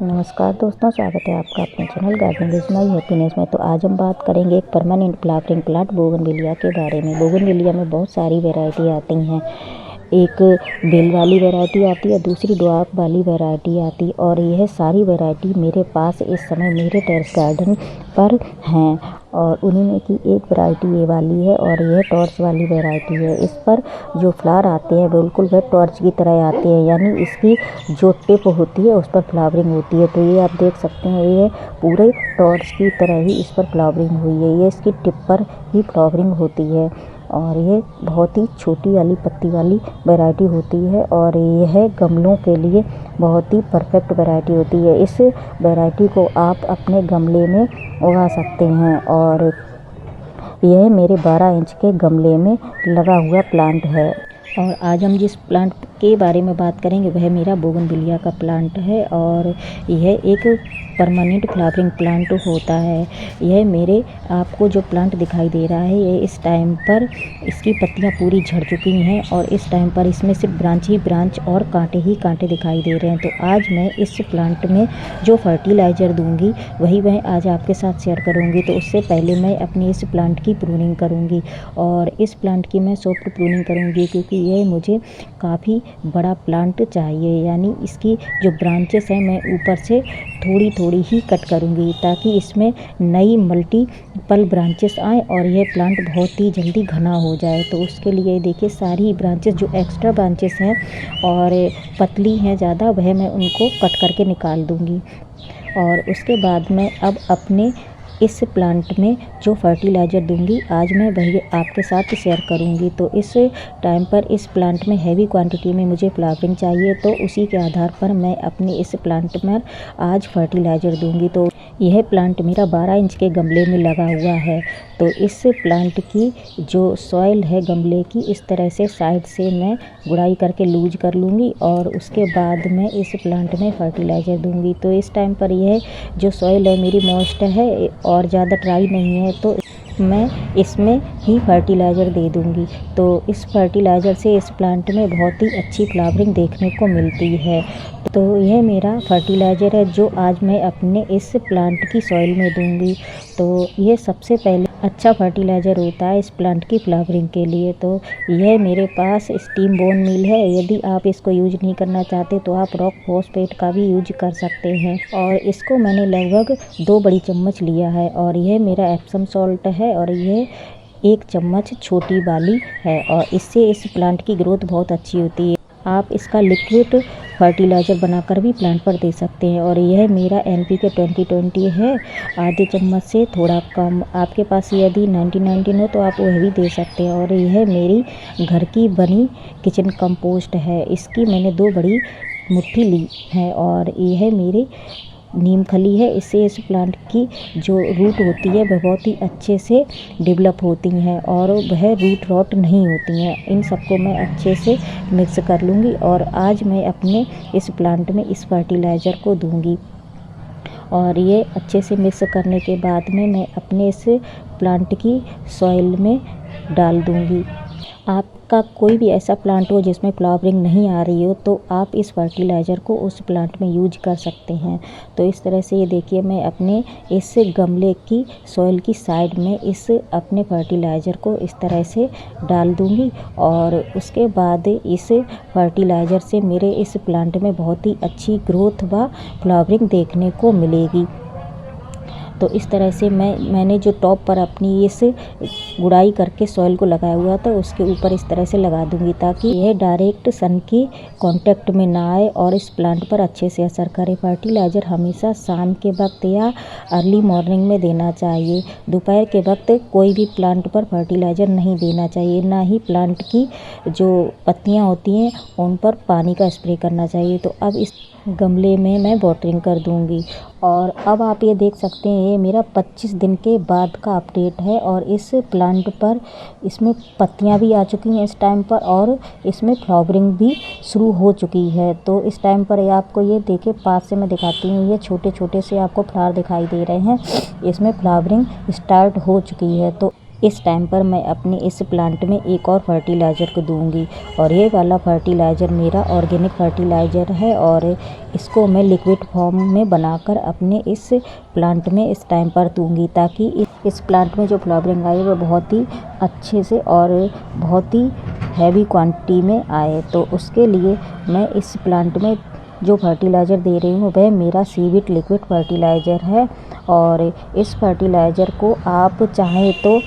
नमस्कार दोस्तों, स्वागत है आपका अपने channel gardening is my happiness में। तो आज हम बात करेंगे एक परमानेंट फ्लावरिंग प्लांट बोगनविलिया के बारे में। बोगनविलिया में बहुत सारी वैरायटी आती हैं। एक बेल वाली वैरायटी आती है, दूसरी ड्वार्फ वाली वैरायटी आती है, और यह सारी वैरायटी मेरे पास इस समय मेरे टेरेस गार्डन पर हैं। और उन्हीं में की एक वैरायटी ये वाली है और यह टॉर्च वाली वैरायटी है। इस पर जो फ्लावर आते हैं बिल्कुल वह टॉर्च की तरह आते हैं, यानी इसकी जो टिप होती है उस पर फ्लावरिंग होती है। तो ये आप देख सकते हैं, ये पूरे टॉर्च की तरह ही इस पर फ्लावरिंग हुई है। ये इसकी टिप पर ही फ्लावरिंग होती है और ये बहुत ही छोटी वाली पत्ती वाली वैरायटी होती है और यह गमलों के लिए बहुत ही परफेक्ट वैरायटी होती है। इस वैरायटी को आप अपने गमले में उगा सकते हैं और यह मेरे 12 इंच के गमले में लगा हुआ प्लांट है। और आज हम जिस प्लांट के बारे में बात करेंगे वह मेरा बोगनविलिया का प्लांट है और यह एक परमानेंट फ्लावरिंग प्लांट होता है। यह मेरे आपको जो प्लांट दिखाई दे रहा है, ये इस टाइम पर इसकी पत्तियां पूरी झड़ चुकी हैं और इस टाइम पर इसमें सिर्फ ब्रांच ही ब्रांच और कांटे ही कांटे दिखाई दे रहे हैं। तो आज मैं इस प्लांट में जो फर्टिलाइज़र दूंगी वही मैं आज आपके साथ शेयर करूंगी। तो उससे पहले मैं अपनी इस प्लांट की प्रूनिंग करूंगी और इस प्लांट की मैं सॉफ्ट प्रूनिंग करूंगी, क्योंकि यह मुझे काफ़ी बड़ा प्लांट चाहिए। यानी इसकी जो ब्रांचेस हैं मैं ऊपर से थोड़ी थोड़ी ही कट करूंगी ताकि इसमें नई मल्टीपल ब्रांचेस आए और यह प्लांट बहुत ही जल्दी घना हो जाए। तो उसके लिए देखिए सारी ब्रांचेस जो एक्स्ट्रा ब्रांचेस हैं और पतली हैं ज़्यादा, वह मैं उनको कट करके निकाल दूंगी। और उसके बाद मैं अब अपने इस प्लांट में जो फर्टिलाइज़र दूंगी आज मैं वही आपके साथ शेयर करूंगी। तो इस टाइम पर इस प्लांट में हैवी क्वांटिटी में मुझे फ्लावरिंग चाहिए, तो उसी के आधार पर मैं अपने इस प्लांट में आज फर्टिलाइज़र दूंगी। तो यह प्लांट मेरा 12 इंच के गमले में लगा हुआ है। तो इस प्लांट की जो सॉइल है गमले की, इस तरह से साइड से मैं गुड़ाई करके लूज कर लूँगी और उसके बाद मैं इस प्लांट में फर्टिलाइज़र दूंगी। तो इस टाइम पर यह जो सॉइल है मेरी मॉइस्ट है और ज़्यादा ड्राई नहीं है, तो मैं इसमें ही फर्टिलाइज़र दे दूंगी। तो इस फर्टिलाइज़र से इस प्लांट में बहुत ही अच्छी फ्लावरिंग देखने को मिलती है। तो यह मेरा फर्टिलाइज़र है जो आज मैं अपने इस प्लांट की सॉइल में दूंगी। तो ये सबसे पहले अच्छा फर्टिलाइज़र होता है इस प्लांट की फ्लावरिंग के लिए। तो यह मेरे पास स्टीम बोन मील है। यदि आप इसको यूज नहीं करना चाहते तो आप रॉक फॉस्फेट का भी यूज कर सकते हैं। और इसको मैंने लगभग 2 बड़ी चम्मच लिया है और यह मेरा एप्सम सॉल्ट है और यह 1 चम्मच छोटी वाली है और इससे इस प्लांट की ग्रोथ बहुत अच्छी होती है। आप इसका लिक्विड फर्टिलाइज़र बनाकर भी प्लांट पर दे सकते हैं। और यह मेरा NPK 2020 है, आधे चम्मच से थोड़ा कम। आपके पास यदि 90-19 हो तो आप वह भी दे सकते हैं। और यह मेरी घर की बनी किचन कंपोस्ट है। इसकी मैंने 2 बड़ी मुट्ठी ली है और यह मेरी नीम खली है। इससे इस प्लांट की जो रूट होती है वह बहुत ही अच्छे से डेवलप होती हैं और वह रूट रॉट नहीं होती हैं। इन सबको मैं अच्छे से मिक्स कर लूँगी और आज मैं अपने इस प्लांट में इस फर्टिलाइज़र को दूँगी। और ये अच्छे से मिक्स करने के बाद में मैं अपने इस प्लांट की सॉइल में डाल दूँगी। आपका कोई भी ऐसा प्लांट हो जिसमें फ्लावरिंग नहीं आ रही हो तो आप इस फर्टिलाइज़र को उस प्लांट में यूज कर सकते हैं। तो इस तरह से ये देखिए मैं अपने इस गमले की सॉइल की साइड में इस अपने फर्टिलाइज़र को इस तरह से डाल दूंगी और उसके बाद इस फर्टिलाइज़र से मेरे इस प्लांट में बहुत ही अच्छी ग्रोथ व फ्लावरिंग देखने को मिलेगी। तो इस तरह से मैंने जो टॉप पर अपनी इस गुड़ाई करके सॉइल को लगाया हुआ था उसके ऊपर इस तरह से लगा दूंगी ताकि यह डायरेक्ट सन की कांटेक्ट में ना आए और इस प्लांट पर अच्छे से असर करे। फर्टिलाइज़र हमेशा शाम के वक्त या अर्ली मॉर्निंग में देना चाहिए। दोपहर के वक्त कोई भी प्लांट पर फर्टिलाइज़र नहीं देना चाहिए, ना ही प्लांट की जो पत्तियाँ होती हैं उन पर पानी का स्प्रे करना चाहिए। तो अब इस गमले में मैं वाटरिंग कर दूंगी। और अब आप ये देख सकते हैं ये मेरा 25 दिन के बाद का अपडेट है और इस प्लांट पर इसमें पत्तियां भी आ चुकी हैं इस टाइम पर और इसमें फ्लावरिंग भी शुरू हो चुकी है। तो इस टाइम पर आपको ये देखिए पास से मैं दिखाती हूँ, ये छोटे छोटे से आपको फ्लावर दिखाई दे रहे हैं, इसमें फ्लावरिंग स्टार्ट हो चुकी है। तो इस टाइम पर मैं अपने इस प्लांट में एक और फर्टिलाइज़र को दूंगी और ये वाला फर्टिलाइज़र मेरा ऑर्गेनिक फर्टिलाइज़र है और इसको मैं लिक्विड फॉर्म में बनाकर अपने इस प्लांट में इस टाइम पर दूंगी ताकि इस प्लांट में जो फ्लावरिंग आए वो बहुत ही अच्छे से और बहुत ही हैवी क्वांटिटी में आए। तो उसके लिए मैं इस प्लांट में जो फर्टिलाइज़र दे रही हूँ वह मेरा सीविट लिक्विड फर्टिलाइज़र है और इस फर्टिलाइज़र को आप चाहें तो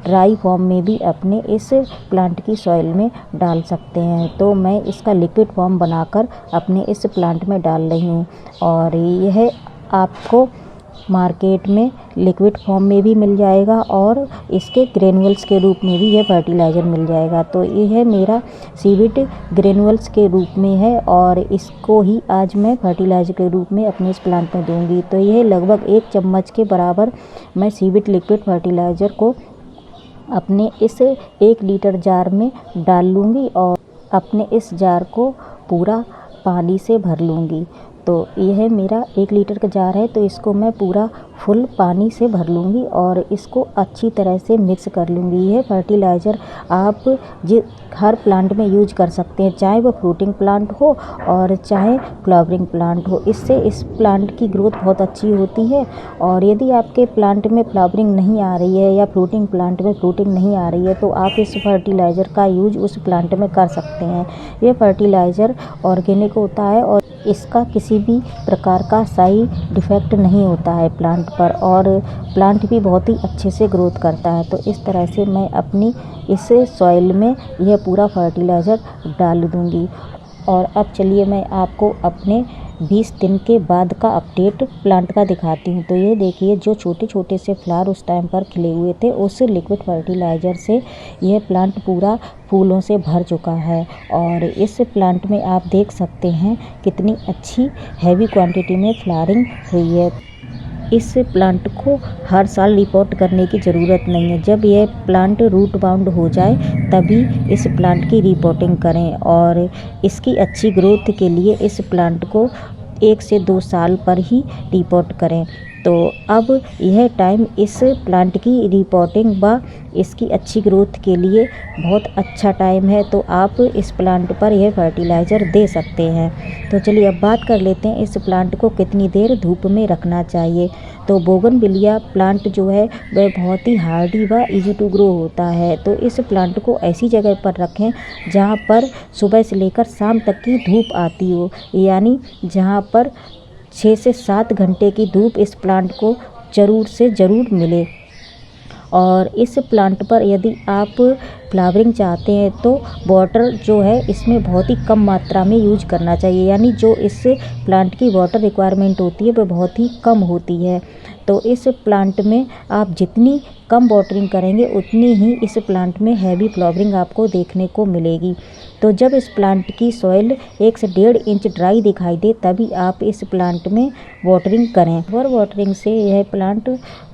ड्राई फॉर्म में भी अपने इस प्लांट की सॉइल में डाल सकते हैं। तो मैं इसका लिक्विड फॉर्म बनाकर अपने इस प्लांट में डाल रही हूँ और यह आपको मार्केट में लिक्विड फॉर्म में भी मिल जाएगा और इसके ग्रेनुअल्स के रूप में भी यह फर्टिलाइज़र मिल जाएगा। तो यह मेरा सीविट ग्रेनुअल्स के रूप में है और इसको ही आज मैं फर्टिलाइज़र के रूप में अपने इस प्लांट में दूंगी। तो यह लगभग 1 चम्मच के बराबर मैं सीविट लिक्विड फर्टिलाइज़र को अपने इस 1 लीटर जार में डाल लूँगी और अपने इस जार को पूरा पानी से भर लूँगी। तो यह मेरा 1 लीटर का जार है तो इसको मैं पूरा फुल पानी से भर लूँगी और इसको अच्छी तरह से मिक्स कर लूँगी। यह फर्टिलाइज़र आप हर प्लांट में यूज कर सकते हैं, चाहे वो फ्रूटिंग प्लांट हो और चाहे फ्लावरिंग प्लांट हो। इससे इस प्लांट की ग्रोथ बहुत अच्छी होती है और यदि आपके प्लांट में फ्लावरिंग नहीं आ रही है या फ्रूटिंग प्लांट में फ्रूटिंग नहीं आ रही है तो आप इस फर्टिलाइज़र का यूज उस प्लांट में कर सकते हैं। यह फर्टिलाइज़र ऑर्गेनिक होता है और इसका किसी भी प्रकार का साइड इफ़ेक्ट नहीं होता है प्लांट पर और प्लांट भी बहुत ही अच्छे से ग्रोथ करता है। तो इस तरह से मैं अपनी इस सॉइल में यह पूरा फर्टिलाइज़र डाल दूंगी। और अब चलिए मैं आपको अपने 20 दिन के बाद का अपडेट प्लांट का दिखाती हूँ। तो ये देखिए जो छोटे छोटे से फ्लावर उस टाइम पर खिले हुए थे उस लिक्विड फर्टिलाइज़र से यह प्लांट पूरा फूलों से भर चुका है और इस प्लांट में आप देख सकते हैं कितनी अच्छी हैवी क्वांटिटी में फ्लावरिंग हुई है। इस प्लांट को हर साल रिपोर्ट करने की ज़रूरत नहीं है, जब यह प्लांट रूट बाउंड हो जाए तभी इस प्लांट की रिपोर्टिंग करें और इसकी अच्छी ग्रोथ के लिए इस प्लांट को 1 से 2 साल पर ही रिपोर्ट करें। तो अब यह टाइम इस प्लांट की रिपोर्टिंग व इसकी अच्छी ग्रोथ के लिए बहुत अच्छा टाइम है। तो आप इस प्लांट पर यह फर्टिलाइज़र दे सकते हैं। तो चलिए अब बात कर लेते हैं इस प्लांट को कितनी देर धूप में रखना चाहिए। तो बोगनविलिया प्लांट जो है वह बहुत ही हार्डी व इजी टू ग्रो होता है। तो इस प्लांट को ऐसी जगह पर रखें जहाँ पर सुबह से लेकर शाम तक की धूप आती हो, यानी जहाँ पर 6 से 7 घंटे की धूप इस प्लांट को ज़रूर से ज़रूर मिले। और इस प्लांट पर यदि आप फ्लावरिंग चाहते हैं तो वाटर जो है इसमें बहुत ही कम मात्रा में यूज करना चाहिए, यानी जो इस प्लांट की वाटर रिक्वायरमेंट होती है वह बहुत ही कम होती है। तो इस प्लांट में आप जितनी कम वाटरिंग करेंगे उतनी ही इस प्लांट में हैवी फ्लावरिंग आपको देखने को मिलेगी। तो जब इस प्लांट की सॉइल 1 से 1.5 इंच ड्राई दिखाई दे तभी आप इस प्लांट में वाटरिंग करें। ओवर वाटरिंग से यह प्लांट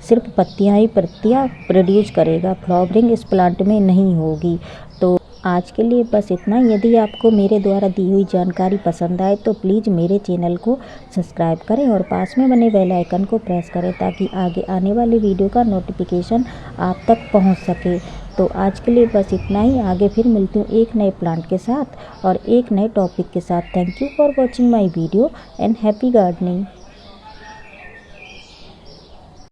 सिर्फ पत्तियां ही पत्तियां प्रोड्यूस करेगा, फ्लावरिंग इस प्लांट में नहीं होगी। तो आज के लिए बस इतना। यदि आपको मेरे द्वारा दी हुई जानकारी पसंद आए तो प्लीज़ मेरे चैनल को सब्सक्राइब करें और पास में बने बेल आइकन को प्रेस करें ताकि आगे आने वाले वीडियो का नोटिफिकेशन आप तक पहुंच सके। तो आज के लिए बस इतना ही। आगे फिर मिलती हूँ एक नए प्लांट के साथ और एक नए टॉपिक के साथ। Thank you for watching my video and happy gardening.